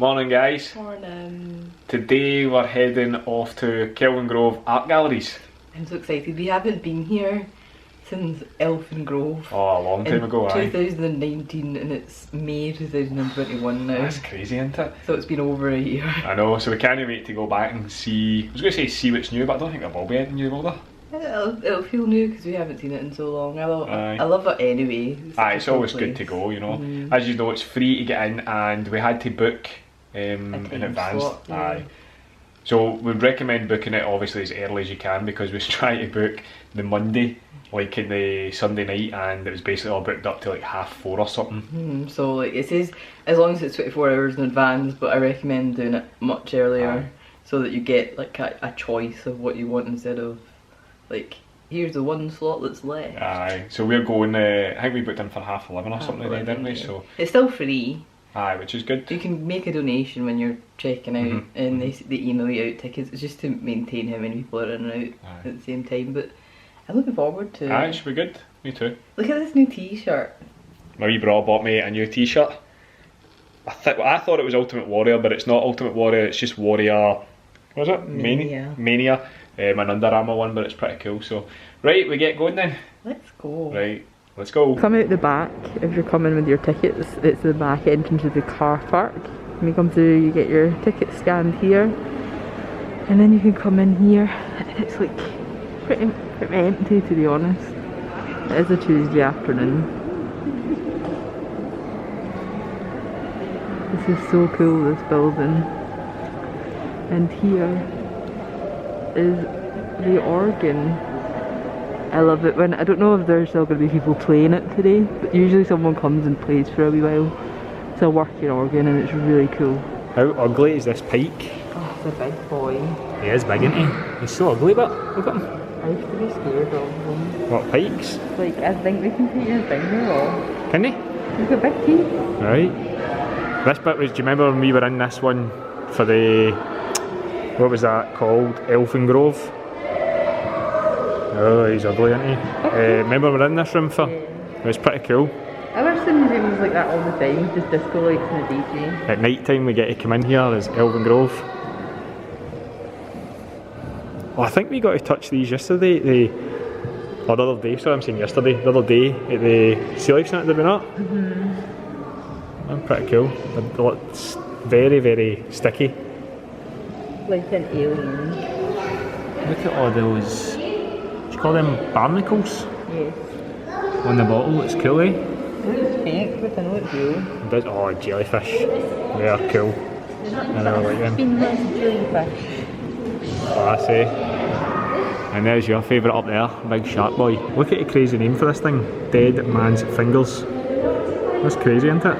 Morning guys. Morning. Today we're heading off to Kelvingrove art galleries. I'm so excited. We haven't been here since Elfingrove. Oh, a long time ago, 2019 and it's May 2021 now. That's crazy, isn't it? So it's been over a year. I know, so we can't wait to go back and see, I was going to say see what's new, but I don't think there will be anything new, will there? It'll feel new because we haven't seen it in so long. I love it anyway. It's always good to go, you know. As you know, it's free to get in and we had to book in advance. Slot, yeah. So we'd recommend booking it obviously as early as you can, because we was trying to book the Monday, like in the Sunday night, and it was basically all booked up to like 4:30 or something. So like it says as long as it's 24 hours in advance, but I recommend doing it much earlier so that you get like a choice of what you want instead of like here's the one slot that's left. So we're going, I think we booked in for 11:30 or something today, didn't we? So it's still free. Which is good. You can make a donation when you're checking out and they email you out tickets. It's just to maintain how many people are in and out at the same time. But I'm looking forward to it. It should be good. Me too. Look at this new t-shirt. My wee bro bought me a new t-shirt. I thought it was Ultimate Warrior, but it's not Ultimate Warrior, it's just Warrior, what was it? Mania. An Under Armour one, but it's pretty cool. So, right, we get going then. Let's go. Right. Let's go. Come out the back if you're coming with your tickets. It's the back entrance of the car park. When you come through, you get your ticket scanned here, and then you can come in here. It's like pretty empty, to be honest. It is a Tuesday afternoon. This is so cool, this building. And here is the organ. I love it when, I don't know if there's still going to be people playing it today, but usually someone comes and plays for a wee while. It's a working organ and it's really cool. How ugly is this pike? Oh, it's a big boy. He is big, isn't he? He's so ugly, but look at him. I used to be scared of them. What, pikes? Like, I think they can take your finger off. Can they? They've got big teeth. Right. This bit was, do you remember when we were in this one for the, what was that called? Elfingrove? Oh, he's ugly, isn't he? Remember we were in this room for? It was pretty cool. I wish the museum was like that all the time, just disco lights and a DJ. At night time we get to come in here as Kelvingrove. Oh, I think we got to touch these yesterday, or the other day, sorry I'm saying yesterday, the other day at the Sea Life Centre, did we not? They're pretty cool. It's very, very sticky. Like an alien. Look at all those, do you call them barnacles? Yes. On the bottle, it's cool, eh? It looks fake, but I know it's real. It does, oh, jellyfish. They are cool. I never like them. Jellyfish. Classy. And there's your favourite up there, Big Shark Boy. Look at the crazy name for this thing, Dead Man's Fingers. That's crazy, isn't it?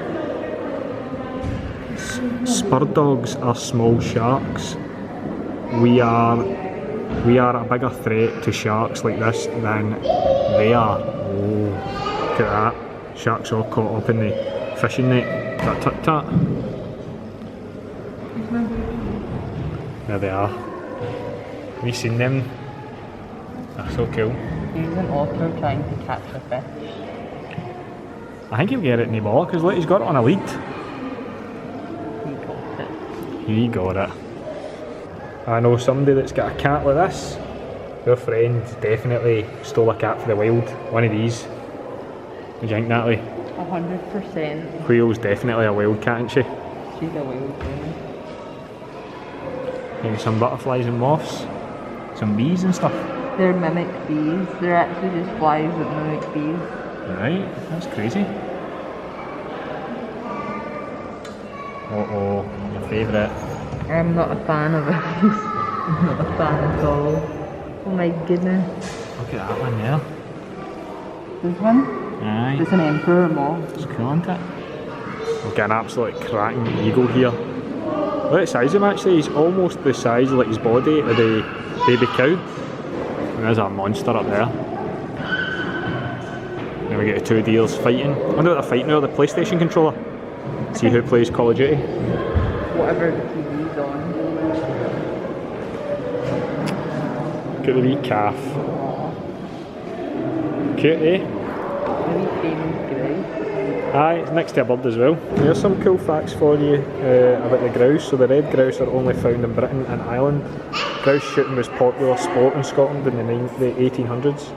Spur dogs are small sharks. We are a bigger threat to sharks like this than they are. Oh, look at that. Sharks all caught up in the fishing net. Tut tut. There they are. Have you seen them? They're so cool. Here's an otter trying to catch a fish. I think he'll get it in the ball because look, he's got it on a lead. He got it. He got it. I know somebody that's got a cat like this. Your friend definitely stole a cat for the wild. One of these. What do you think, Natalie? 100%. Wheel's definitely a wild cat, isn't she? She's a wild woman. Maybe some butterflies and moths. Some bees and stuff. They're mimic bees. They're actually just flies that mimic bees. Right, that's crazy. Uh-oh, your favourite. I'm not a fan of it. I'm not a fan at all. Oh my goodness. Look at that one there. This one? Aye. It's an emperor moth. It's cool, isn't it? We've got an absolute cracking eagle here. Look at the size of him actually, he's almost the size of like his body of the baby cow. And there's a monster up there. Then we get the two deers fighting. I wonder what they're fighting now, the PlayStation controller. See who plays Call of Duty. Whatever the TV's on. Look at the wee calf. Cute, eh? The wee baby's great. Aye, it's next to a bird as well. Here's some cool facts for you about the grouse. So the red grouse are only found in Britain and Ireland. Grouse shooting was popular sport in Scotland in the 1800s.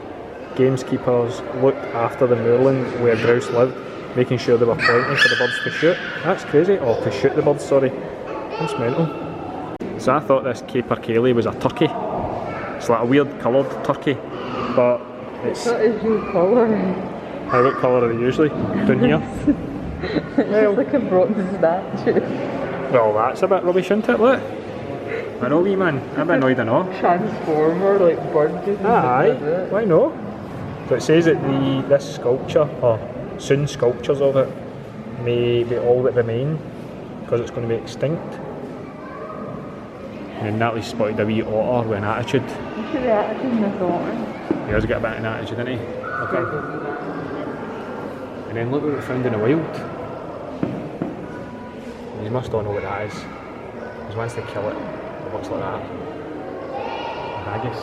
Gameskeepers looked after the moorland where grouse lived, making sure there were plenty for the birds to shoot. That's crazy. Oh, to shoot the birds, sorry. That's mental. So I thought this caper caillie was a turkey. It's like a weird coloured turkey, but it's... What is your colour? What colour are they usually? Down here? It's like a bronze statue. Well, that's a bit rubbish, isn't it? Look. I know, wee man. I'm a bit annoyed, I know. Transformer, like bird. Aye, why not? So it says that this sculpture, or soon sculptures of it, may be all that remain because it's going to be extinct. And then Natalie's spotted a wee otter with an attitude. Look at the attitude in this otter. He does get a bit of an attitude, doesn't he? Okay. And then look what we found in the wild. You must all know what that is. Because once they kill it, it looks like that. A haggis.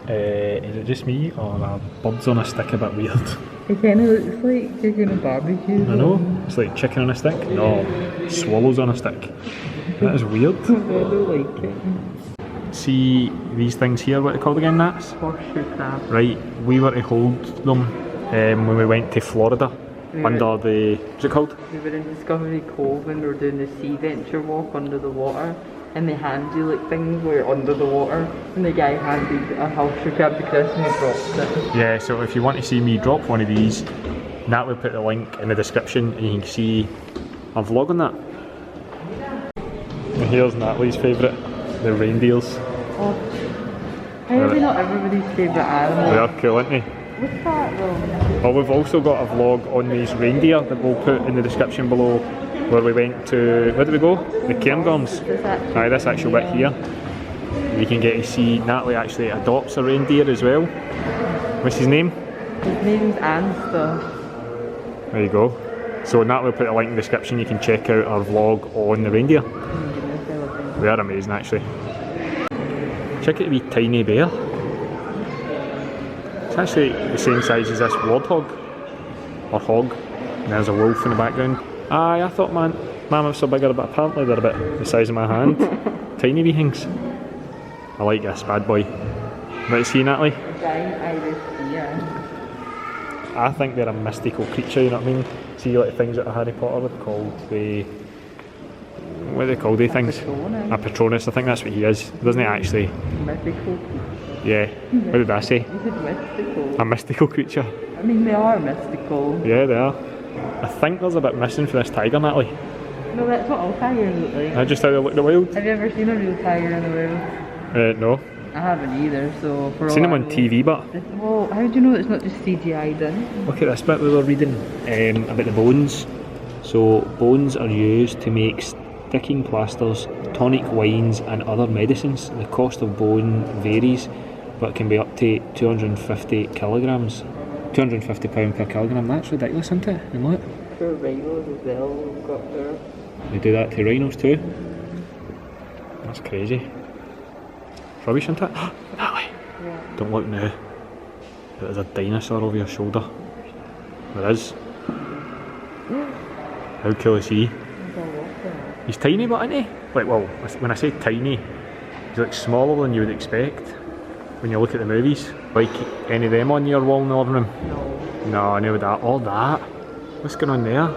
Is it just me, or are birds on a stick a bit weird? It kind of looks like you're going to barbecue. I know. It's like chicken on a stick. No, swallows on a stick. That is weird. I don't like it. See these things here, what are they called again, Nats? Horseshoe crab. Right, we were to hold them when we went to Florida under the, what's it called? We were in Discovery Cove and we were doing the sea venture walk under the water, and they hand you like things where you're under the water, and the guy handed a horseshoe crab to Chris and he dropped it. Yeah, so if you want to see me drop one of these, Nat will put the link in the description and you can see a vlog on that. And here's Natalie's favourite, the reindeers. Oh, how are they not everybody's favourite animal? They are cool, aren't they? What's that though? Well, we've also got a vlog on these reindeer that we'll put in the description below, where we went to, where did we go? The Cairngorms. Aye, this actual bit here. You can get to see Natalie actually adopts a reindeer as well. What's his name? His name's Anster. There you go. So Natalie will put a link in the description, you can check out our vlog on the reindeer. They are amazing actually. Check out the wee tiny bear. It's actually the same size as this warthog, or hog, and there's a wolf in the background. Aye, I thought mammoths are bigger, but apparently they're about the size of my hand. Tiny wee things. I like this bad boy. Right, see Natalie? Giant Irish deer. I think they're a mystical creature, you know what I mean? See like things that Harry Potter would call the... What are they called, these things? Patronus. A Patronus, I think that's what he is. Doesn't he actually? Mythical. Yeah. What did I say? You said mystical. A mystical creature. I mean, they are mystical. Yeah, they are. I think there's a bit missing for this tiger, Natalie. No, that's what all tigers look like. I just how they look in the wild. Have you ever seen a real tiger in the wild? No. I haven't either, so for Seen all them I on know- TV, but Well, how do you know it's not just CGI'd in? look at this bit we were reading about the bones. So bones are used to make sticking plasters, tonic wines and other medicines. The cost of bone varies, but can be up to 250 kilograms. £250 per kilogram. That's ridiculous, isn't it? And look, For rhinos as well, we've got there. they do that to rhinos too. That's crazy. Rubbish, isn't it? Natalie, Yeah. don't look now. There's a dinosaur over your shoulder. There is. How cool is he? He's tiny, but isn't he? Like, well, when I say tiny, he's like smaller than you would expect when you look at the movies. Like any of them on your wall in the living room. No. No, I know that. All that. What's going on there?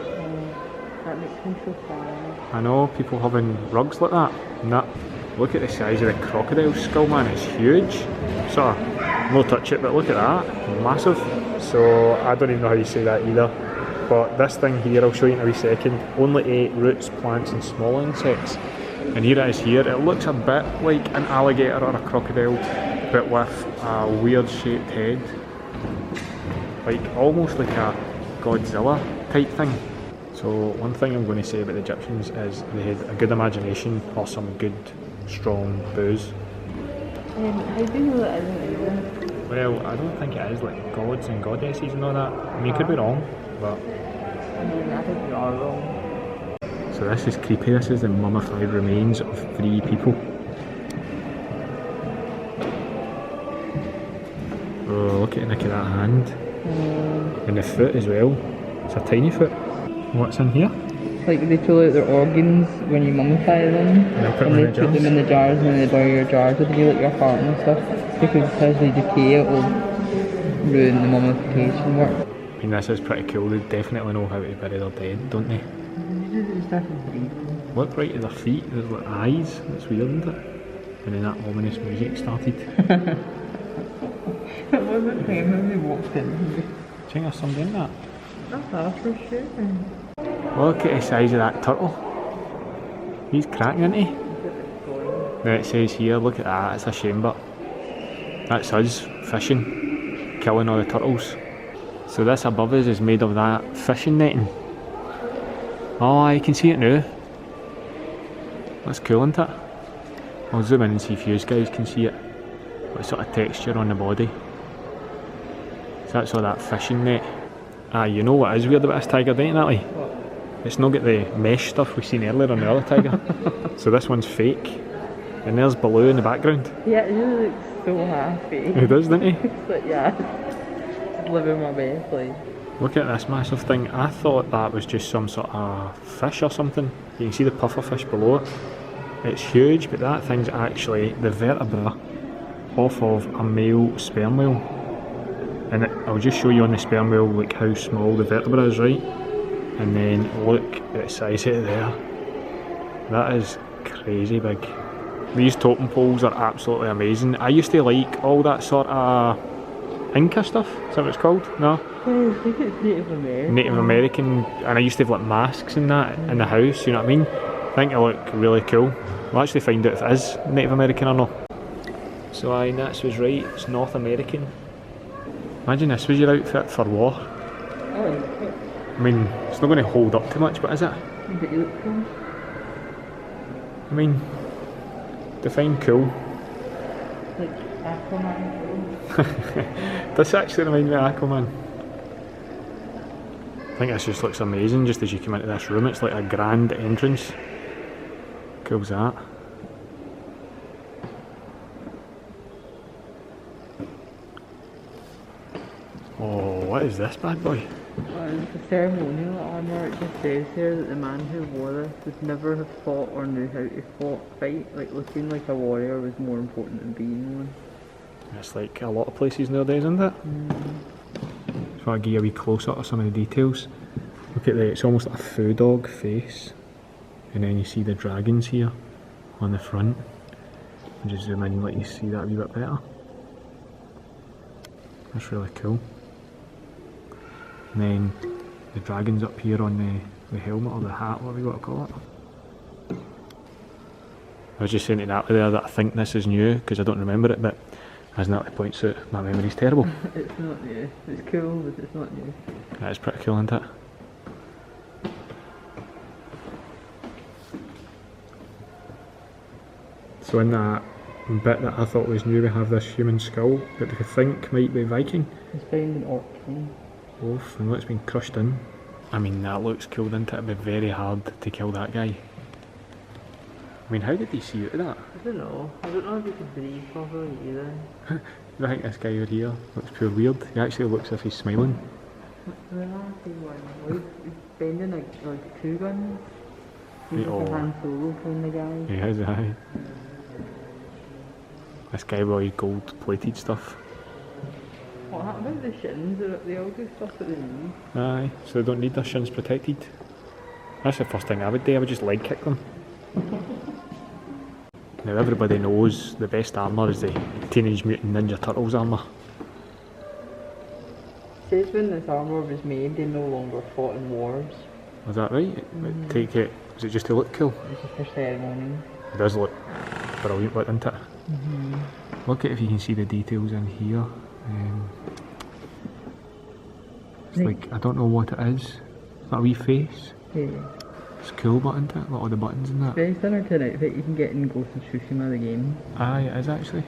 That makes me so sad. I know people having rugs like that. And that. Look at the size of the crocodile skull, man. It's huge. So, no touch it, but look at that. Massive. So I don't even know how you say that either. But this thing here, I'll show you in a wee second, only ate roots, plants and small insects. And here it is here. It looks a bit like an alligator or a crocodile, but with a weird shaped head. Like almost like a Godzilla type thing. So one thing I'm going to say about the Egyptians is they had a good imagination or some good strong booze. How do you know that isn't real? Well, I don't think it is like gods and goddesses and all that. I mean, you could be wrong, but... I mean, I think you are wrong. So this is creepy. This is the mummified remains of 3 people. Oh, look at the neck of that hand. And the foot as well. It's a tiny foot. What's in here? Like they pull out their organs when you mummify them, and they put them in the jars, and then they bury your jars with you, like your heart and stuff, because as they decay it will ruin the mummification work. I mean, this is pretty cool. They definitely know how to bury their dead, don't they? Look right at their feet, there's like eyes. That's weird, isn't it? And then that ominous music started. That wasn't him when we walked in. Do you think there's somebody in that? That's for sure. Look at the size of that turtle. He's cracking, isn't he? Now it says here, look at that, it's a shame, but that's us fishing, killing all the turtles. So this above us is made of that fishing netting. Oh, you can see it now. That's cool, isn't it? I'll zoom in and see if you guys can see it. What sort of texture on the body. So that's all that fishing net. Ah, you know what is weird about this tiger, don't you, Natalie? What? It's not got the mesh stuff we seen earlier on the other tiger. So this one's fake. And there's Baloo in the background. Yeah, it really looks so happy. He does, doesn't he? It's like, yeah, just living my best life. Look at this massive thing. I thought that was just some sort of fish or something. You can see the puffer fish below it. It's huge, but that thing's actually the vertebra off of a male sperm whale. And I'll just show you on the sperm whale like how small the vertebra is, right? And then look at the size of it there. That is crazy big. These totem poles are absolutely amazing. I used to like all that sort of Inca stuff, is that what it's called? No? Yeah, I think it's Native American. Native American, and I used to have like masks and that in the house, you know what I mean? I think it look really cool. We'll actually find out if it is Native American or not. So aye, Nats was right, it's North American. Imagine this was your outfit for war. Oh, I mean, it's not going to hold up too much, but is it? but you look cool. I mean, define cool. Like Aquaman cool. This actually reminds me of Aquaman. I think this just looks amazing just as you come into this room. It's like a grand entrance. Cool's that. Oh, what is this bad boy? It's a ceremonial armour. It just says here that the man who wore this would never have fought or knew how to fight. Like looking like a warrior was more important than being one. It's like a lot of places nowadays, isn't it? So I'll give you a wee close up of some of the details. Look at it's almost like a foo dog face. And then you see the dragons here on the front. I'll just zoom in and let you see that a wee bit better. That's really cool. And then the dragons up here on the helmet or the hat, whatever you want to call it. I was just saying to Natalie there that I think this is new because I don't remember it, but as Natalie points out, my memory's terrible. It's not new. It's cool, but it's not new. That is pretty cool, isn't it? So in that bit that I thought was new, we have this human skull that we could think might be Viking. It's found in Orc. Oof, and it's been crushed in. I mean, that looks cool, doesn't it? It'd be very hard to kill that guy. I mean, how did he see out of that? I don't know. I don't know if he could breathe properly either. I think this guy over here looks pure weird. He actually looks as if he's smiling. The last one, he's bending like two guns. He's like a Han Solo kind of guy. He is, aye. This guy with all his gold plated stuff. What happened about the shins? They all do stuff at the knees. Aye, so they don't need their shins protected. That's the first thing I would do, I would just leg kick them. Now everybody knows the best armour is the Teenage Mutant Ninja Turtles armour. It says when this armour was made, they no longer fought in wars. Was that right? Take it, is it just to look cool? It's just for ceremony. It does look brilliant, doesn't it? Look at if you can see the details in here. It's like, I don't know what it is. Is that a wee face? Yeah. It's cool, isn't it? Like all the buttons and that. Very similar to an outfit you can get in Ghost of Tsushima, the game. Aye, it is actually.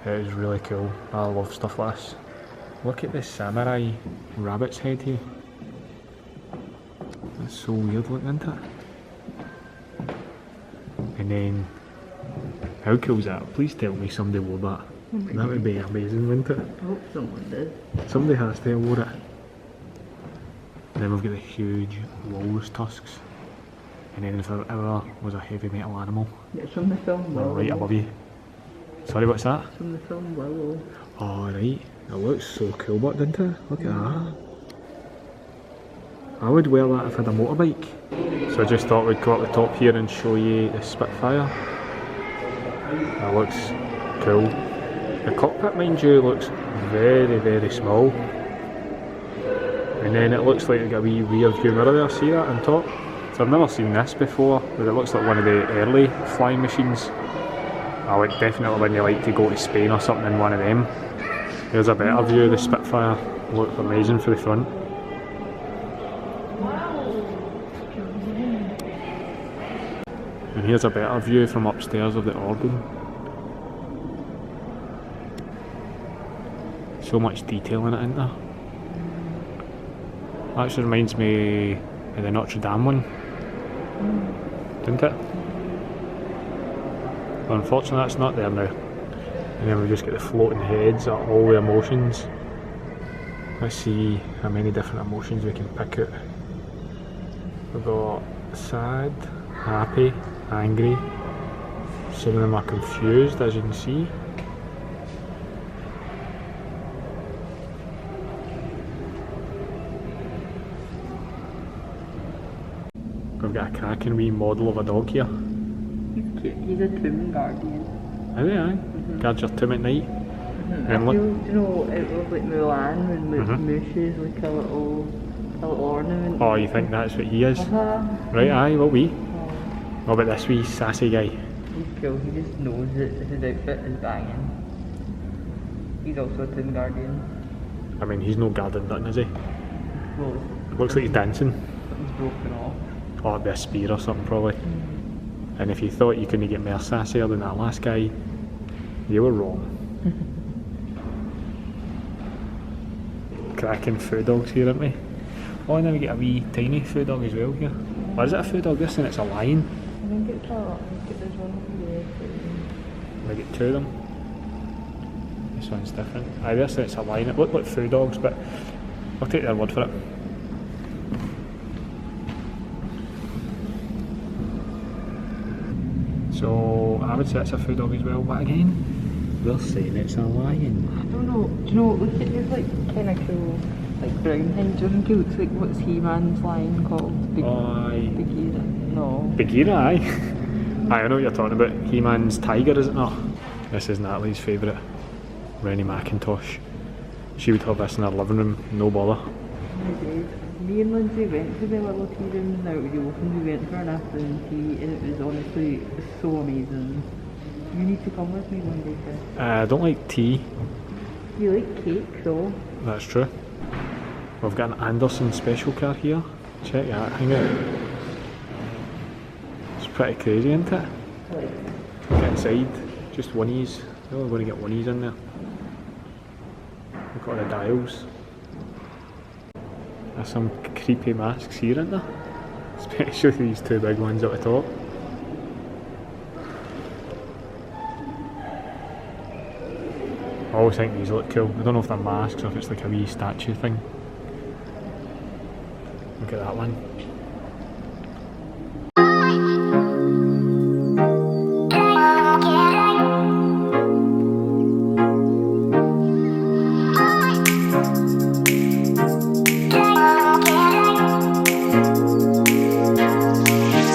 It is really cool. I love stuff like this. Look at this samurai rabbit's head here. That's so weird looking, isn't it? And then, how cool is that? Please tell me somebody wore that. That would be amazing, wouldn't it? I hope someone did. Somebody has to have wore it. And then we've got the huge walrus tusks. And then if there ever was a heavy metal animal, It's from the film they're Willow. right above you. Sorry, what's that? It's from the film Willow. Oh right, it looks so cool, but didn't it? Look at that. I would wear that if I had a motorbike. So I just thought we'd go up the top here and show you the Spitfire. That looks cool. The cockpit, mind you, looks very, very small. And then it looks like it's got a wee rear view mirror there, see that on top? So I've never seen this before, but it looks like one of the early flying machines. I would definitely, when you like to go to Spain or something, in one of them. Here's a better view of the Spitfire. Looks amazing for the front. And here's a better view from upstairs of the organ. So much detail in it, isn't there? That actually reminds me of the Notre Dame one, didn't it? Well, unfortunately that's not there now. And then we just get the floating heads at all the emotions. Let's see how many different emotions we can pick out. We've got sad, happy, angry. Some of them are confused, as you can see. We've got a cracking wee model of a dog here. He's cute. He's a tomb guardian. Is he, aye? Guards your tomb at night. And look, Do you know, it was like Mulan when Moose is like a little ornament. oh, you think that's what he is? Right, aye, what we? What about this wee sassy guy? He's cool. He just knows that his outfit is banging. He's also a tomb guardian. I mean, he's no guarding nothing, is he? Well, Looks like he's dancing. something's broken off. Or it'd be a spear or something, probably. And if you thought you couldn't get more sassier than that last guy, you were wrong. Cracking food dogs here, aren't we? Oh, and then we get a wee tiny food dog as well here. Or is it a food dog? This and it's a lion. I think it's there's one here. We get two of them. This one's different. Aye, this and it's a lion. It looked like food dogs, but I'll take their word for it. So I would say it's a food dog as well, but again, they're saying it's a lion. I don't know. Do you know? Look at his like kind of cool, like brown hinge. I think it looks like what's He-Man's lion called? Aye. Bagheera. No. Bagheera, aye. Aye, I know what you're talking about. He-Man's tiger, is it not? This is Natalie's favourite, Rennie McIntosh. She would have this in her living room, no bother. Me and Lindsay went to the little tea room now at the open. We went for an afternoon tea and it was honestly so amazing. You need to come with me one day, Chris. I don't like tea. You like cake though? That's true. We've got an Anderson special car here. Check that, hang out. It's pretty crazy, isn't it? Get inside, just oneies. We're only going to get oneies in there. We've got the dials. There's some creepy masks here, isn't there? Especially these two big ones at the top. I always think these look cool. I don't know if they're masks or if it's like a wee statue thing. Look at that one.